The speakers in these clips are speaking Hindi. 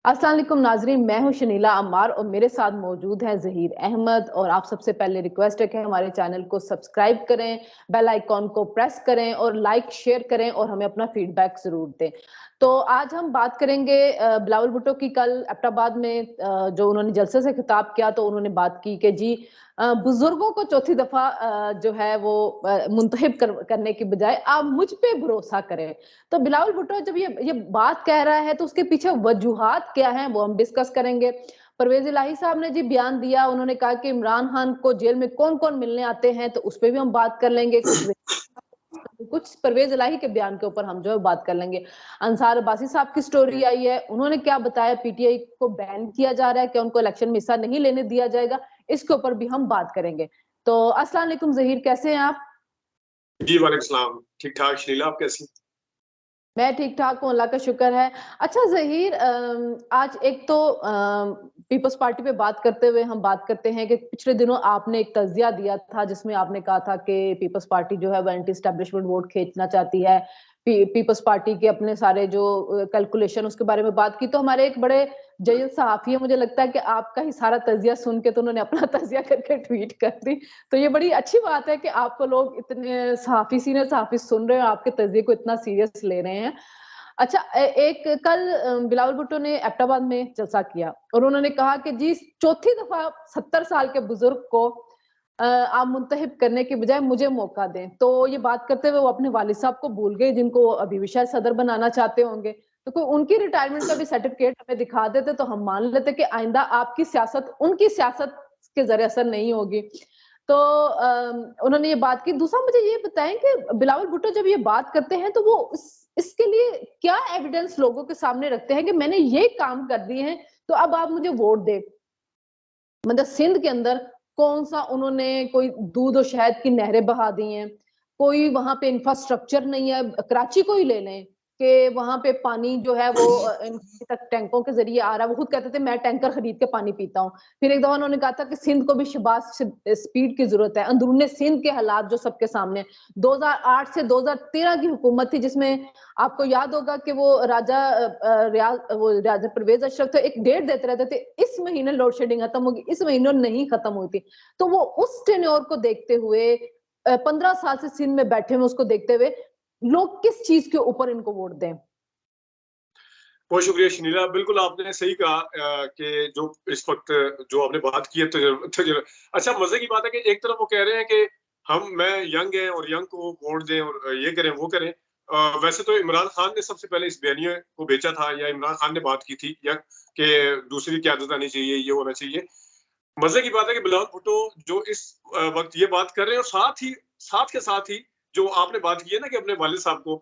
अस्सलाम वालेकुम नाजरीन, मैं हूं शनीला अम्मार और मेरे साथ मौजूद है जहीर अहमद। और आप सबसे पहले रिक्वेस्ट है कि हमारे चैनल को सब्सक्राइब करें, बेल आइकॉन को प्रेस करें और लाइक शेयर करें और हमें अपना फीडबैक जरूर दें। तो आज हम बात करेंगे बिलावल भुट्टो की। कल एबटाबाद में जो उन्होंने जलसे से खिताब किया तो उन्होंने बात की कि जी बुजुर्गों को चौथी दफा जो है वो मुंतहिब करने की बजाय आप मुझ पे भरोसा करें। तो बिलावल भुट्टो जब ये बात कह रहा है तो उसके पीछे वजूहात क्या हैं वो हम डिस्कस करेंगे। परवेज इलाही साहब ने जी बयान दिया, उन्होंने कहा कि इमरान खान को जेल में कौन कौन मिलने आते हैं, तो उस पर भी हम बात कर लेंगे। कुछ परवेज इलाही के बयान के ऊपर हम जो है बात कर लेंगे। अंसार अब्बासी साहब की स्टोरी आई है, उन्होंने क्या बताया, पीटीआई को बैन किया जा रहा है कि उनको इलेक्शन में हिस्सा नहीं लेने दिया जाएगा, इसके ऊपर भी हम बात करेंगे। तो अस्सलाम वालेकुम जहीर, कैसे हैं आप? जी वालेकुम सलाम, ठीक ठाक। शीला, आप कैसी? मैं ठीक ठाक हूँ, अल्लाह का शुक्र है। अच्छा जहीर, आज एक तो पीपल्स पार्टी पे बात करते हुए हम बात करते हैं कि पिछले दिनों आपने एक तजिया दिया था जिसमें आपने कहा था कि पीपल्स पार्टी जो है वो एंटी स्टैब्लिशमेंट वोट खींचना चाहती है। पीपल्स पार्टी के अपने सारे जो कैलकुलेशन, उसके बारे में बात की। तो हमारे एक बड़े जयद सहाफी है, मुझे लगता है कि आपका ही सारा तजिया सुन के तो उन्होंने अपना तजिया करके ट्वीट कर दी। तो ये बड़ी अच्छी बात है कि आपको लोग इतने सहाफी, सीनियर सहाफी सुन रहे हैं, आपके तजिए को इतना सीरियस ले रहे हैं। अच्छा, एक कल बिलावल भुट्टो ने एबटाबाद में जलसा किया और उन्होंने कहा कि जी चौथी दफा 70 साल के बुजुर्ग को आप मुंतहिब करने के बजाय मुझे मौका दें। तो ये बात करते हुए वो अपने वालिद साहब को भूल गए जिनको अभी भी शायद सदर बनाना चाहते होंगे। तो कोई उनकी रिटायरमेंट का भी सर्टिफिकेट हमें दिखा देते तो हम मान लेते कि आइंदा आपकी सियासत उनकी सियासत के जरिए असर नहीं होगी। तो उन्होंने ये बात की। दूसरा मुझे ये बताएं कि बिलावल भुट्टो जब ये बात करते हैं तो वो इसके लिए क्या एविडेंस लोगों के सामने रखते हैं कि मैंने ये काम कर दिए हैं तो अब आप मुझे वोट दे। मतलब सिंध के अंदर कौन सा उन्होंने कोई दूध और शहद की नहरें बहा दी हैं, कोई वहां पे इंफ्रास्ट्रक्चर नहीं है। कराची को ही ले लें कि वहां पे पानी जो है वो तक टैंकों के जरिए आ रहा है। वो खुद कहते थे मैं टैंकर खरीद के पानी पीता हूँ। फिर एक दफा उन्होंने कहा था कि सिंध को भी शहबाज स्पीड की जरूरत है। अंदरूनी सिंध के हालात जो सबके सामने, 2008 से 2013 की हुकूमत थी जिसमें आपको याद होगा कि वो राजा परवेज अशरफ थे, एक डेट देते रहते थे इस महीने लोड शेडिंग खत्म होगी, इस महीने नहीं खत्म हुई थी। तो वो उस टेन्योर को देखते हुए 15 साल से सिंध में बैठे हुए उसको देखते हुए लोग किस चीज के ऊपर इनको वोट दें? बहुत शुक्रिया शनीला, बिल्कुल आपने सही कहा कि जो इस वक्त जो आपने बात की है अच्छा, मजे की बात है कि एक तरफ वो कह रहे हैं कि मैं यंग है और यंग को वोट दें और ये करें वो करें। वैसे तो इमरान खान ने सबसे पहले इस बयानिए को बेचा था, या इमरान खान ने बात की थी या कि दूसरी क्यादत आनी चाहिए, ये होना चाहिए। मजे की बात है कि बिलावल भुट्टो जो इस वक्त ये बात कर रहे हैं, और साथ के साथ ही जो आपने बात की है ना कि अपने वालिद साहब को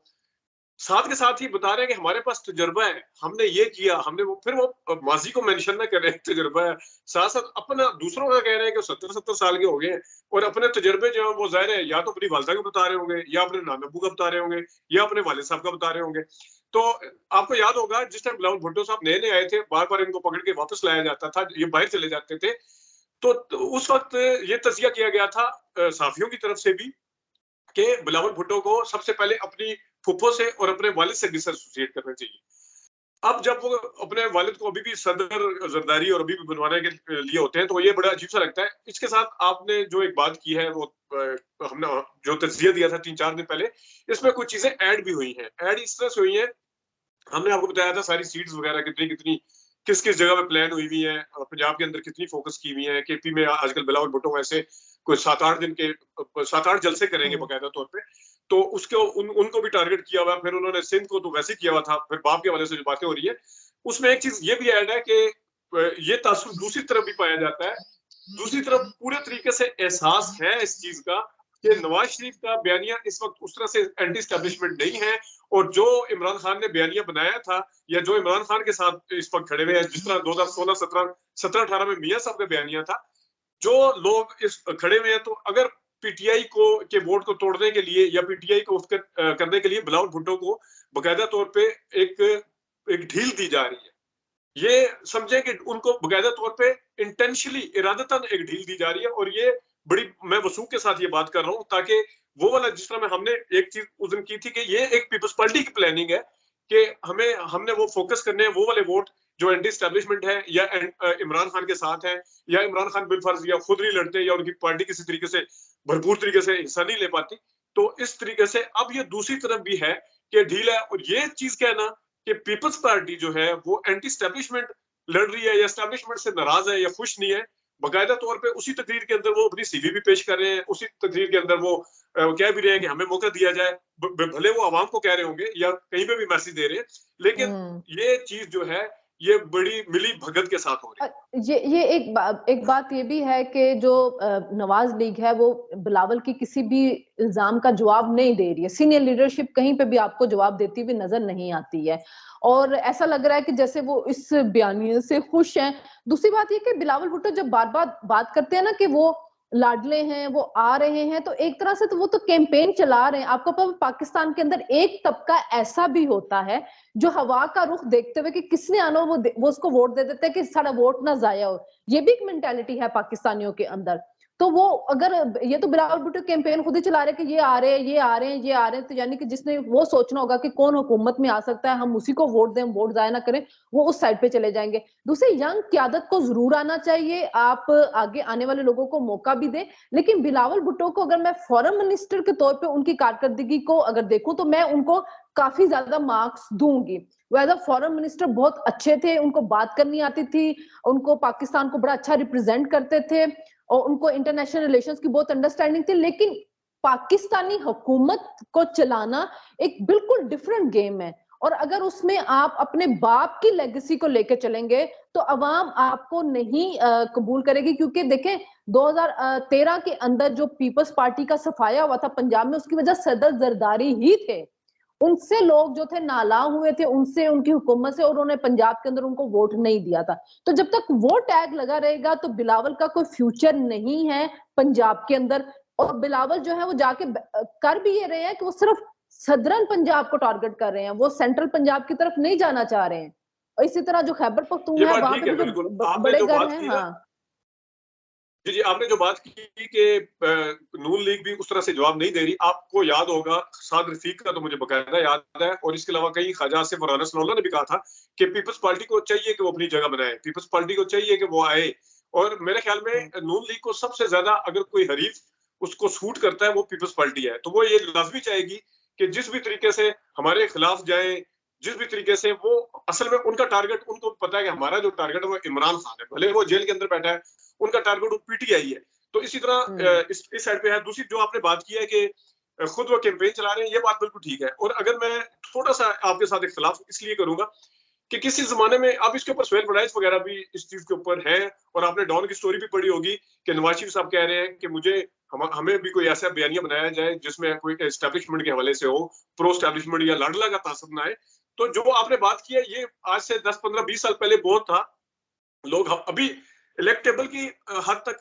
साथ के साथ ही बता रहे हैं कि हमारे पास तजुर्बा है, हमने ये किया, हमने वो, फिर वो माजी को मेंशन ना कर रहे हैं, तजुर्बा है। साथ साथ अपना दूसरों का कह रहे हैं कि 70-70 साल के हो गए हैं और अपने तजुर्बे जो है वो जाहिर है या तो अपनी वालदा का बता रहे होंगे, या अपने नाना अब्बू का बता रहे होंगे, या अपने वालिद साहब का बता रहे होंगे। तो आपको याद होगा जिस टाइम बिलावल भुट्टो साहब नए नए आए थे, बार बार इनको पकड़ के वापस लाया जाता था, ये बाहर चले जाते थे। तो उस वक्त ये तजिया किया गया था साफियों की तरफ से भी कि बिलावल भुट्टो को सबसे पहले अपनी फुफ्फो से और अपने वालिद से डिसोसिएट करना चाहिए। अब जब वो अपने वालिद को अभी भी सदर जरदारी और अभी भी बनवाने के लिए होते हैं, तो ये बड़ा अजीब सा लगता है। इसके साथ आपने जो एक बात की है वो हमने जो तजिया दिया था 3-4 दिन पहले, इसमें कुछ चीजें ऐड भी हुई हैं। ऐड इस तरह से हुई हैं, हमने आपको बताया था सारी सीट्स वगैरह कितनी कितनी किस किस जगह पे प्लान हुई हुई है, पंजाब के अंदर कितनी फोकस की हुई है। केपी में आजकल बिलावल भुट्टो ऐसे कोई 7-8 दिन के 7-8 जलसे करेंगे बाकायदा तौर पे, तो उसको उनको भी टारगेट किया हुआ। फिर उन्होंने सिंध को तो वैसे किया हुआ था। फिर बाप के वाले से जो बातें हो रही है उसमें एक चीज ये भी ऐड है कि ये तासुब दूसरी तरफ भी पाया जाता है। दूसरी तरफ पूरे तरीके से एहसास है इस चीज का कि नवाज शरीफ का बयानिया इस वक्त उस तरह से एंटी स्टैब्लिशमेंट नहीं है, और जो इमरान खान ने बयानिया बनाया था या जो इमरान खान के साथ इस वक्त खड़े हुए हैं, जिस तरह 2016, 17, 18 में मियां साहब का बयानिया था, जो लोग इस खड़े हुए हैं, तो अगर पीटीआई को के वोट को तोड़ने के लिए या पीटीआई को करने के लिए बिलावल भुट्टो को बाकायदा तौर पे एक एक ढील दी जा रही है। ये समझे कि उनको बाकायदा तौर पे इंटेंशनली इरादतन एक ढील दी जा रही है। और ये बड़ी, मैं वसूख के साथ ये बात कर रहा हूँ ताकि वो वाला जिस तरह में हमने एक चीज उस दिन की थी कि ये एक पीपल्स पार्टी की प्लानिंग है कि हमने वो फोकस करने हैं वो वाले वोट जो एंटी स्टैब्लिशमेंट है या इमरान खान के साथ है, या इमरान खान बिलफर्ज या खुद नहीं लड़ते या उनकी पार्टी किसी तरीके से भरपूर तरीके से हिस्सा नहीं ले पाती, तो इस तरीके से अब ये दूसरी तरफ भी है कि ढील है। और ये चीज कहना कि पीपल्स पार्टी जो है वो एंटी स्टैब्लिशमेंट लड़ रही है या स्टैब्लिशमेंट से नाराज है या खुश नहीं है, बाकायदा तौर पे उसी तकरीर के अंदर वो अपनी सीवी भी पेश कर रहे हैं, उसी तकरीर के अंदर वो कह भी रहे हैं कि हमें मौका दिया जाए, भले वो आवाम को कह रहे होंगे या कहीं पे भी मैसेज दे रहे हैं, लेकिन ये चीज जो है ये बड़ी मिली भगत के साथ हो रही है। ये एक बात ये भी है कि जो नवाज लीग है वो बिलावल की किसी भी इल्जाम का जवाब नहीं दे रही है। सीनियर लीडरशिप कहीं पे भी आपको जवाब देती हुई नजर नहीं आती है और ऐसा लग रहा है कि जैसे वो इस बयानिए से खुश हैं। दूसरी बात ये कि बिलावल भुट्टो जब बार बार बात करते हैं ना कि वो लाडले हैं, वो आ रहे हैं, तो एक तरह से तो वो तो कैंपेन चला रहे हैं। आपको पता पाकिस्तान के अंदर एक तबका ऐसा भी होता है जो हवा का रुख देखते हुए कि किसने आना वो उसको वोट दे देते हैं कि सारा वोट ना जाया हो। ये भी एक मेंटालिटी है पाकिस्तानियों के अंदर। तो वो अगर ये तो बिलावल भुट्टो कैंपेन खुद ही चला रहे कि ये आ रहे हैं, ये आ रहे हैं, ये आ रहे हैं, तो यानी कि जिसने वो सोचना होगा कि कौन हुकूमत में आ सकता है, हम उसी को वोट दें, वोट जाया ना करें, वो उस साइड पे चले जाएंगे। दूसरी यंग क्यादत को जरूर आना चाहिए, आप आगे आने वाले लोगों को मौका भी दें, लेकिन बिलावल भुट्टो को अगर मैं फॉरेन मिनिस्टर के तौर पे उनकी कारकर्दगी को अगर देखूं तो मैं उनको काफी ज्यादा मार्क्स दूंगी। वो एज अ फॉरेन मिनिस्टर बहुत अच्छे थे, उनको बात करनी आती थी, उनको पाकिस्तान को बड़ा अच्छा रिप्रेजेंट करते थे और उनको इंटरनेशनल रिलेशंस की बहुत अंडरस्टैंडिंग थी। लेकिन पाकिस्तानी हुकूमत को चलाना एक बिल्कुल डिफरेंट गेम है और अगर उसमें आप अपने बाप की लेगेसी को लेकर चलेंगे तो अवाम आपको नहीं कबूल करेगी। क्योंकि देखें 2013 के अंदर जो पीपल्स पार्टी का सफाया हुआ था पंजाब में, उसकी वजह सदर जरदारी ही थे। उनसे लोग जो थे नाला हुए थे, उनसे, उनकी हुकूमत से, और उन्होंने पंजाब के अंदर उनको वोट नहीं दिया था। तो जब तक वो टैग लगा रहेगा तो बिलावल का कोई फ्यूचर नहीं है पंजाब के अंदर। और बिलावल जो है वो जाके कर भी ये रहे हैं कि वो सिर्फ सदरन पंजाब को टारगेट कर रहे हैं, वो सेंट्रल पंजाब की तरफ नहीं जाना चाह रहे हैं। और इसी तरह जो खैबर पख्तूनख्वा है वहां पे भी जो बड़े घर हैं। हाँ जी जी, आपने जो बात की कि नून लीग भी उस तरह से जवाब नहीं दे रही, आपको याद होगा साद रफीक का तो मुझे बकायदा याद है, और इसके अलावा कई ख्वाजा आसिफ और अनस ने भी कहा था कि पीपल्स पार्टी को चाहिए कि वो अपनी जगह बनाए, पीपल्स पार्टी को चाहिए कि वो आए। और मेरे ख्याल में नून लीग को सबसे ज्यादा अगर कोई हरीफ उसको सूट करता है वो पीपल्स पार्टी है, तो वो ये लाजमी चाहेगी कि जिस भी तरीके से हमारे खिलाफ जाए, जिस भी तरीके से वो, असल में उनका टारगेट, उनको पता है कि हमारा जो टारगेट है वो इमरान खान है, भले वो जेल के अंदर बैठा है, उनका टारगेट वो पीटीआई है। तो इसी तरह इस साइड पे है। दूसरी जो आपने बात की है कि खुद वो कैंपेन चला रहे हैं, ये बात बिल्कुल ठीक है। और अगर मैं थोड़ा सा आपके साथ इख्तिलाफ इसलिए करूंगा कि किसी जमाने में, अब इसके ऊपर सोहेल वड़ाइच वगैरह भी इस चीज के ऊपर है, और आपने डॉन की स्टोरी भी पढ़ी होगी कि नवाज शरीफ साहब कह रहे हैं कि हमें भी कोई ऐसा बयानिया बनाया जाए जिसमें कोई एस्टैब्लिशमेंट के हवाले से हो, प्रो एस्टैब्लिशमेंट या लाडला का तासब ना आए। तो जो आपने बात की है ये आज से 10, 15, 20 साल पहले बहुत था। लोग अभी इलेक्टेबल की हद तक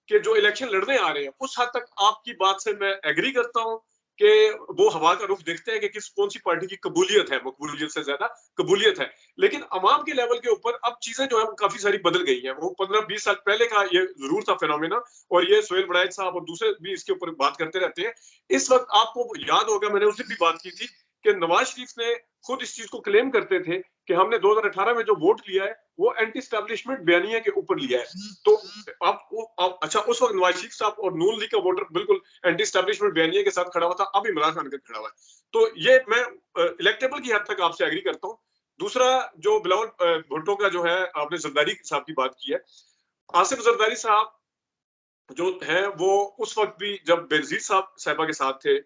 के जो इलेक्शन लड़ने आ रहे हैं, उस हद तक आपकी बात से मैं एग्री करता हूं कि वो हवा का रुख देखते हैं कि कौन सी पार्टी की कबूलियत है, मकबूलियत से ज्यादा कबूलियत है। लेकिन अवाम के लेवल के ऊपर अब चीजें जो है वो काफी सारी बदल गई हैं। वो 15-20 साल पहले का ये जरूर था फिनोमेना, और ये सोहेल वड़ाइच साहब और दूसरे भी इसके ऊपर बात करते रहते हैं। इस वक्त आपको याद होगा, मैंने उस दिन भी बात की थी कि नवाज शरीफ ने खुद इस चीज को क्लेम करते थे कि हमने 2018 में जो वोट लिया है वो एंटी स्टैब्लिशमेंट बयानिया के ऊपर लिया है। तो आप अच्छा, उस वक्त नवाज शरीफ साहब और नून लीग का वोटर बिल्कुल एंटी स्टैब्लिशमेंट बयानिया के साथ खड़ा हुआ था, अब इमरान खान का खड़ा हुआ है। तो ये मैं इलेक्टेबल की हद तक आपसे एग्री करता हूँ। दूसरा जो बिलावल भुट्टो का जो है, आपने जरदारी साहब की बात की है, आसिफ जरदारी साहब जो है वो उस वक्त भी जब बेनजीर साहबा के साथ थे,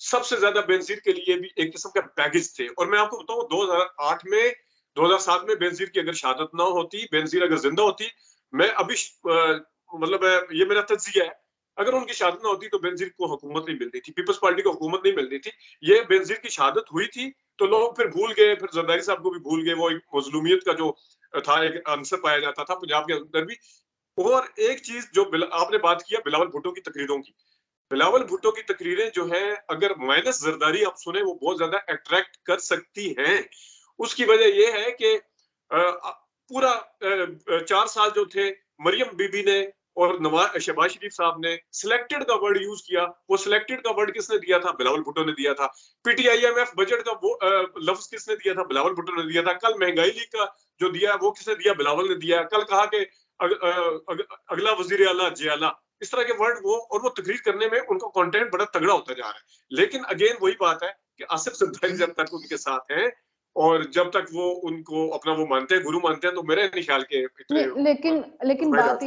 सबसे ज्यादा बेनजीर के लिए भी एक किस्म का बैगेज थे। और मैं आपको बताऊं 2008 में, 2007 में बेनजीर की अगर शहादत ना होती, बेनजीर अगर जिंदा होती, मैं अभी मतलब ये मेरा तज्जिया है, अगर उनकी शहादत ना होती तो बेनजीर को हुकूमत नहीं मिलती थी, पीपल्स पार्टी को हुकूमत नहीं मिलती थी। ये बेनजीर की शहादत हुई थी तो लोग फिर भूल गए, फिर जरदारी साहब को भी भूल गए। वो एक मजलूमियत का जो था एक आंसर पाया जाता था पंजाब के अंदर भी। और एक चीज जो आपने बात किया बिलावल भुट्टो की तकरीरों की, बिलावल भुट्टो की तकरीरें जो है अगर माइनस जरदारी आप सुने वो बहुत ज्यादा अट्रैक्ट कर सकती हैं। उसकी वजह यह है कि पूरा 4 साल जो थे मरियम बीबी ने और शहबाज शरीफ साहब ने सिलेक्टेड का वर्ड यूज किया। वो सिलेक्टेड का वर्ड किसने दिया था? बिलावल भुट्टो ने दिया था। PTIMF बजट का वो लफ्ज किसने दिया था? बिलावल भुट्टो ने दिया था। कल महंगाई लीग का जो दिया वो किसने दिया? बिलावल ने दिया। कल कहा कि अगला वजीर आला जियाला, इस तरह के वर्ड वो, और वो तकरीर करने में उनका कंटेंट बड़ा तगड़ा होता जा रहा है। लेकिन अगेन वही बात है कि आसिफ जरदारी जब तक उनके साथ हैं और जब तक वो उनको अपना वो मानते हैं, गुरु मानते हैं, तो मेरे नहीं ख्याल के इतने लेकिन बात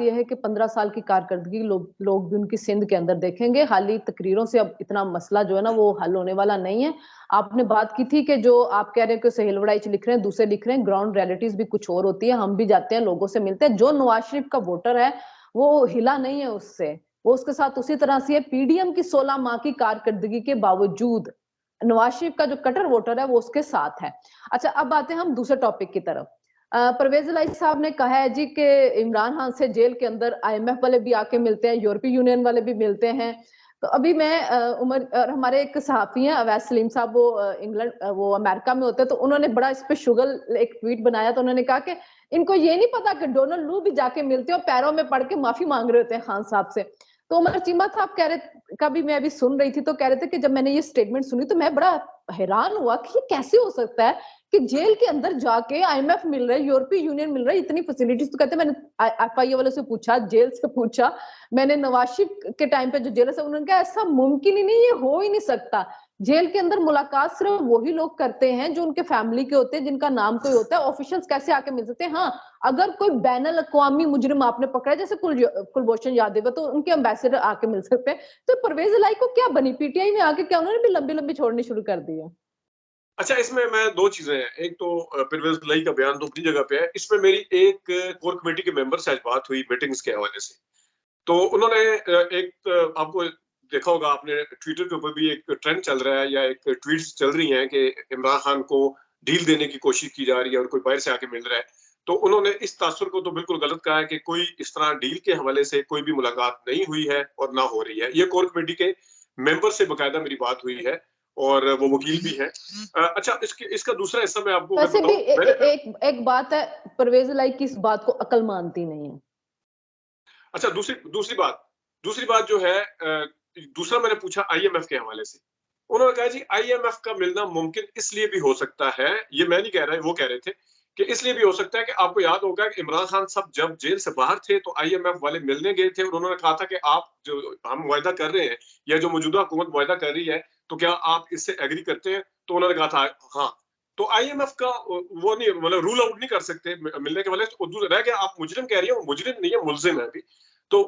यह है कि 15 साल की कारकर्दगी लोग भी उनकी सिंध के अंदर देखेंगे। हाली तकरीरों से अब इतना मसला जो है ना वो हल होने वाला नहीं है। आपने बात की थी कि जो आप कह रहे हैं कि सहेलवड़ाई लिख रहे हैं, दूसरे लिख रहे हैं, ग्राउंड रियलिटीज भी कुछ और होती है। हम भी जाते हैं, लोगों से मिलते हैं। जो नवाज शरीफ का वोटर है वो हिला नहीं है उससे, वो उसके साथ उसी तरह से है। PDM की 16 माह की कारकर्दगी के बावजूद नवाज शरीफ का जो कटर वोटर है वो उसके साथ है। अच्छा, अब आते हैं हम दूसरे टॉपिक की तरफ। परवेज इलाही साहब ने कहा है जी कि इमरान खान से जेल के अंदर IMF वाले भी आके मिलते हैं, यूरोपीय यूनियन वाले भी मिलते हैं। तो अभी मैं उमर हमारे एक सहाफी हैं अवैस सलीम साहब, वो इंग्लैंड वो अमेरिका में होते हैं, तो उन्होंने बड़ा इस पे शुगर एक ट्वीट बनाया। तो उन्होंने कहा कि इनको ये नहीं पता कि डोनाल्ड लू भी जाके मिलते हैं और पैरों में पड़ के माफी मांग रहे होते हैं खान साहब से। तो उमर चीमा साहब कह रहे, कभी मैं अभी सुन रही थी तो कह रहे थे कि जब मैंने ये स्टेटमेंट सुनी तो मैं बड़ा हैरान हुआ कि ये कैसे हो सकता है कि जेल के अंदर जाके IMF मिल रहा है, यूरोपीय यूनियन मिल रहा है, इतनी फैसिलिटीज। तो कहते मैंने FIA वाले से पूछा, जेल से पूछा, मैंने नवाज शरीफ के टाइम पे जो जेल से, उन्होंने कहा ऐसा मुमकिन ही नहीं, ये हो ही नहीं सकता। जेल के अंदर मुलाकात सिर्फ वही लोग करते हैं जो उनके फैमिली के होते हैं, जिनका नाम कोई होता है। ऑफिशियल्स कैसे आके मिल सकते हैं? हाँ, अगर कोई बैनुल अक़वामी मुजरिम आपने पकड़ा, जैसे कुलभूषण यादव, तो उनके एम्बेसडर आके मिल सकते हैं। तो परवेज इलाही को क्या बनी PTI में आके, क्या उन्होंने भी लंबी लंबी छोड़नी शुरू कर दी है? अच्छा, इसमें मैं दो चीजें हैं। एक तो परवेज इलाही का बयान तो अपनी जगह पे है। इसमें मेरी एक कोर कमेटी के मेंबर से आज बात हुई मीटिंग्स के हवाले से। तो उन्होंने एक आपको देखा होगा आपने, ट्विटर के ऊपर भी एक ट्रेंड चल रहा है या एक ट्वीट्स चल रही हैं कि इमरान खान को डील देने की कोशिश की जा रही है और कोई बाहर से आके मिल रहा है। तो उन्होंने इस तासुर को तो बिल्कुल गलत कहा है कि कोई इस तरह डील के हवाले से कोई भी मुलाकात नहीं हुई है और ना हो रही है। ये कोर कमेटी के मेंबर से बकायदा मेरी बात हुई है और वो वकील भी है। अच्छा, इसका दूसरा हिस्सा मैं आपको वैसे भी एक बात है, परवेज इलाही की इस बात को अकल मानती नहीं है। अच्छा, दूसरी बात जो है, दूसरा मैंने पूछा IMF के हवाले से। उन्होंने कहा जी IMF का मिलना मुमकिन इसलिए भी हो सकता है, ये मैं नहीं कह रहा, वो कह रहे थे कि इसलिए भी हो सकता है कि आपको याद होगा कि इमरान खान साहब जब जेल से बाहर थे तो IMF वाले मिलने गए थे और उन्होंने कहा था कि आप जो हम वायदा कर रहे हैं या जो मौजूदा हुकूमत वायदा कर रही है, तो क्या आप इससे एग्री करते हैं? तो उन्होंने कहा था हाँ। तो IMF का वो नहीं, मतलब रूल आउट नहीं कर सकते मिलने के वाले। तो रह गया, आप मुजरिम कह रही है, वो मुजरिम नहीं है, मुलजिम है अभी। तो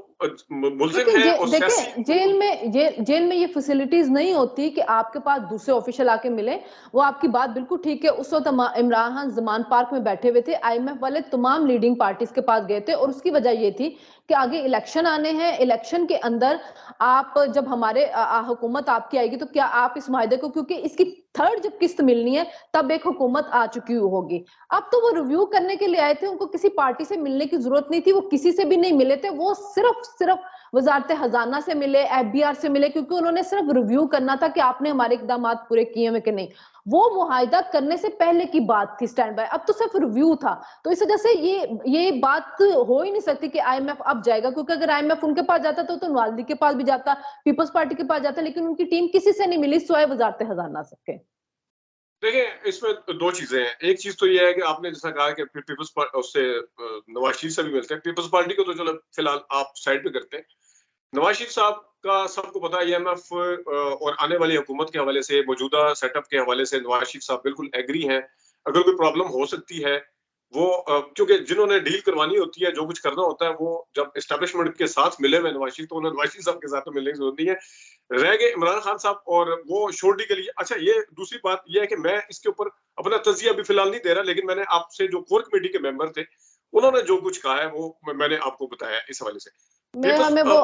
मुलजिम है और देखिए, जेल में ये फैसिलिटीज नहीं होती कि आपके पास दूसरे ऑफिशियल आके मिले। वो आपकी बात बिल्कुल ठीक है। उस वक्त इमरान खान जमान पार्क में बैठे हुए थे, IMF वाले तमाम लीडिंग पार्टीज के पास गए थे और उसकी वजह ये थी कि आगे इलेक्शन आने हैं, इलेक्शन के अंदर आप जब हमारे हुकूमत आपकी आएगी तो क्या आप इस मायदे को, क्योंकि इसकी थर्ड जब किस्त मिलनी है तब एक हुकूमत आ चुकी होगी। अब तो वो रिव्यू करने के लिए आए थे, उनको किसी पार्टी से मिलने की जरूरत नहीं थी, वो किसी से भी नहीं मिले थे। वो सिर्फ वजारत खजाना से मिले, FBR से मिले, क्योंकि उन्होंने सिर्फ रिव्यू करना था कि आपने हमारे इकदाम पूरे किए हैं कि नहीं। वो मुआहिदा करने से पहले की बात थी, स्टैंड बाय। अब तो सिर्फ रिव्यू था। तो इस वजह से ये बात हो ही नहीं सकती कि IMF अब जाएगा, क्योंकि अगर IMF उनके पास जाता तो नवाज लीग के पास भी जाता, पीपल्स पार्टी के पास जाता, लेकिन उनकी टीम किसी से नहीं मिली सिवाय वजारत खजाना सबके। देखिए, इसमें दो चीजें हैं। एक चीज तो ये है कि आपने जैसा कहा कि पीपल्स उससे नवाज शरीफ से भी मिलते हैं। पीपल्स पार्टी को तो चलो फिलहाल आप साइड पे करते हैं। नवाज शरीफ साहब का सबको पता है, IMF और आने वाली हुकूमत के हवाले से, मौजूदा सेटअप के हवाले से नवाज शरीफ साहब बिल्कुल एग्री हैं। अगर कोई प्रॉब्लम हो सकती है, वो क्योंकि जिन्होंने डील करवानी होती है, जो कुछ करना होता है, वो जब एस्टेब्लिशमेंट के साथ मिले हुए नवाज शरीफ, तो उन्हें नवाज शरीफ साहब के साथ तो मिलने की जरूरत नहीं है। रह गए इमरान खान साहब और वो शोरडी के लिए। अच्छा, ये दूसरी बात ये है कि मैं इसके ऊपर अपना तजिया अभी फिलहाल नहीं दे रहा, लेकिन मैंने आपसे जो कोर कमेटी के मेंबर थे उन्होंने जो कुछ कहा है वो मैंने आपको बताया इस हवाले से। मैं हमें वो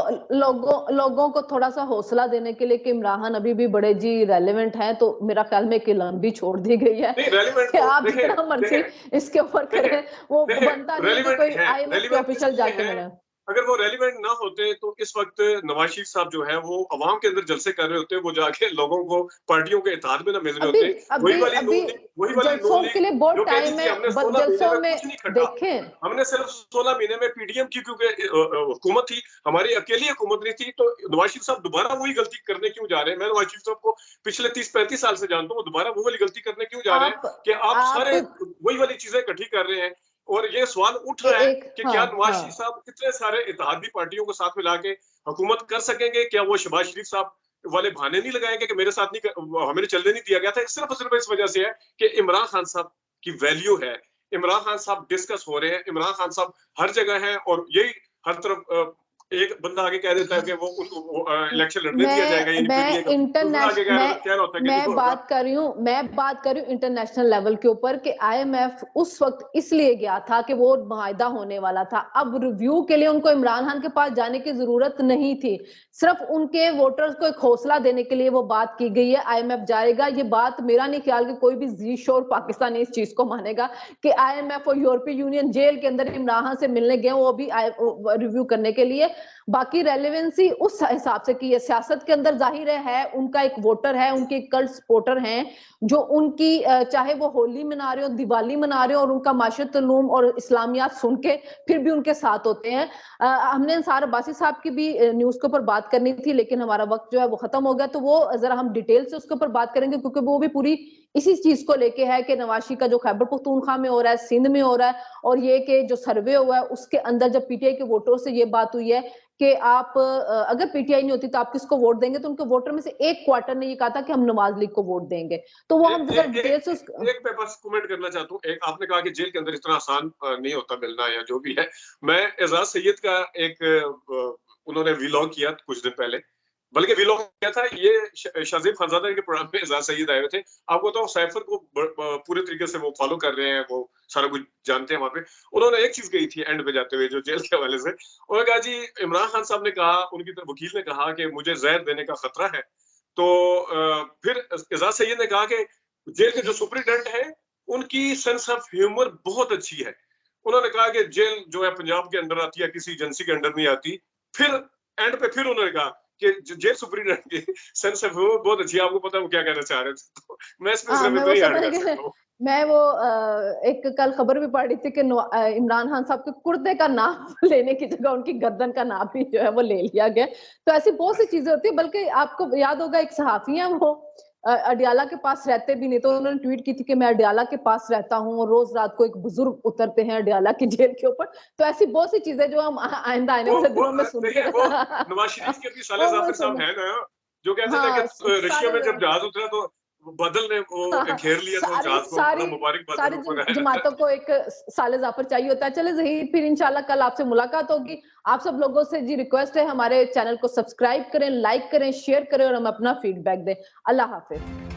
लोगों को थोड़ा सा हौसला देने के लिए कि इमरान खान अभी भी बड़े जी रेलेवेंट हैं, तो मेरा ख्याल में कि लंबी छोड़ दी गई है कि आप जितना मर्जी इसके ऊपर करें, वो बनता नहीं है कि कोई IMF के ऑफिशियल जाके मिले। अगर वो रेलिवेंट ना होते तो इस वक्त नवाज शरीफ साहब जो है वो अवाम के अंदर जलसे कर रहे होते, वो जाके लोगों को पार्टियों के इत्तेहाद में ना मिल रहे अभी होते। अभी अभी वही वाली नून जलसों के लीग लिए बहुत जो कहती टाइम थी है, हमने 16 महीने जलसों में में कुछ नहीं खटा, देखें। हमने सिर्फ 16 महीने में पीडीएम की क्योंकि हुकूमत थी, हमारी अकेली हुकूमत नहीं थी, तो नवाज शरीफ साहब दोबारा वही गलती करने क्यों जा रहे हैं? मैं नवाज शरीफ साहब को पिछले 30-35 साल से जानता हूँ, वो दोबारा वो वाली गलती करने क्यों जा रहे हैं आप कि आप आप सारे वही वाली चीजें इकट्ठी कर रहे हैं। और ये सवाल उठ रहा है एक कि हाँ क्या नवाज हाँ शरीफ साहब इतने सारे इत्तेहादी पार्टियों को साथ मिला के हुकूमत कर सकेंगे? क्या वो शहबाज शरीफ साहब वाले बहाने नहीं लगाएंगे कि मेरे साथ नहीं हमें चलने नहीं दिया गया था? सिर्फ और सिर्फ इस वजह से है कि इमरान खान साहब की वैल्यू है, इमरान खान साहब डिस्कस हो रहे हैं, इमरान खान साहब हर जगह हैं, और यही हर तरफ एक बंदा आगे कह देता है कि वो उनको इलेक्शन लड़ने दिया जाएगा, यानी पीटीए मैं को, दूसरा आगे कह रहा होता है कि नहीं होगा। मैं बात कर रही हूँ इंटरनेशनल लेवल के ऊपर कि आईएमएफ उस वक्त इसलिए गया था कि वो माहिदा होने वाला था। अब रिव्यू के लिए उनको इमरान खान के पास जाने की जरूरत नहीं थी, सिर्फ उनके वोटर्स को एक हौसला देने के लिए वो बात की गई है आईएमएफ जाएगा। ये बात मेरा नहीं ख्याल कि कोई भी जी शोर पाकिस्तानी इस चीज को मानेगा कि आईएमएफ और यूरोपीय यूनियन जेल के अंदर इमरान खान से मिलने गए, वो भी रिव्यू करने के लिए। बाकी रेलेवेंसी उस हिसाब से की है, सियासत के अंदर जाहिर है उनका एक वोटर है, उनके कल्ट सपोर्टर हैं जो उनकी चाहे वो होली मना रहे हो, दिवाली मना रहे हो, और उनका माशरत तलूम और इस्लामियात सुन के फिर भी उनके साथ होते हैं। हमने अंसार अब्बासी साहब की भी न्यूज के ऊपर बात करनी थी, लेकिन हमारा वक्त जो है वो खत्म हो गया, तो वो जरा हम डिटेल से उसके ऊपर बात करेंगे, क्योंकि वो भी पूरी इसी चीज को लेके है कि नवाशी का जो खैबर पख्तूनख्वा में हो रहा है, सिंध में हो रहा है, और ये कि जो सर्वे हुआ है उसके अंदर जब पीटीआई के वोटरों से ये बात हुई है कि आप अगर पीटीआई नहीं होती तो आप किसको वोट देंगे, तो उनके वोटर में से एक क्वार्टर ने ये कहा था कि हम नवाज लीग को वोट देंगे। तो वो हम जरा डिटेल से एक पे बस कमेंट करना चाहता हूँ। एक आपने कहा कि जेल के अंदर इतना आसान नहीं होता मिलना या जो भी है। मैं एजाज सैयद का एक उन्होंने व्लॉग किया कुछ दिन पहले, बल्कि व्लॉग किया था ये शाजिब खानजादा के प्रोग्राम में एजाज सैयद आए हुए थे। आपको बताऊं साइफर को पूरे तरीके से वो फॉलो कर रहे हैं, वो सारा कुछ जानते हैं वहां पे। उन्होंने एक चीज कही थी एंड पे जाते हुए जो जेल के हवाले से, उन्होंने कहा जी इमरान खान साहब ने कहा, उनकी तरफ वकील ने कहा कि मुझे जहर देने का खतरा है। तो फिर एजाज सैयद ने कहा कि जेल के जो सुपरिटेंडेंट है उनकी सेंस ऑफ ह्यूमर बहुत अच्छी है। उन्होंने कहा कि जेल जो है पंजाब के अंडर आती है, किसी एजेंसी के अंडर नहीं आती। फिर एंड पे फिर उन्होंने कहा कि जेल सुपरिटेंडेंट की सेंस ऑफ ह्यूमर बहुत अच्छी है, आपको पता है वो क्या कहना चाह रहे थे। तो मैं इसमें सिर्फ मैं इतना वो ही ऐड समझ कर गई। सकता हूँ। मैं वो एक कल खबर भी पढ़ रही थी कि इमरान खान साहब के कुर्ते का नाम लेने की जगह उनकी गर्दन का नाम भी जो है वो ले लिया गया। तो ऐसी बहुत सी चीजें होती है। बल्कि आपको याद होगा एक सहाफी है, वो अडियाला के पास रहते भी नहीं, तो उन्होंने ट्वीट की थी कि मैं अडियाला के पास रहता हूँ और रोज रात को एक बुजुर्ग उतरते हैं अडियाला की जेल के ऊपर। तो ऐसी बहुत सी चीजें जो हम आइंदा आने वाले दिनों में सुनते देखिए वो नवाज शरीफ के भी साले वो जाफिर साहब सुन है ना, जो कहते थे हाँ कि रशिया में सारे जब जहाज उतरा तो बादल ने वो घेर लिया था सारी जहाज को, बड़ा सारी मुबारक बादल सारी ऊपर है। जमातों को एक साले जाफर चाहिए होता है। चले जहीर, फिर इंशाल्लाह कल आपसे मुलाकात होगी। आप सब लोगों से जी रिक्वेस्ट है हमारे चैनल को सब्सक्राइब करें, लाइक करें, शेयर करें और हम अपना फीडबैक दें। अल्लाह हाफिज।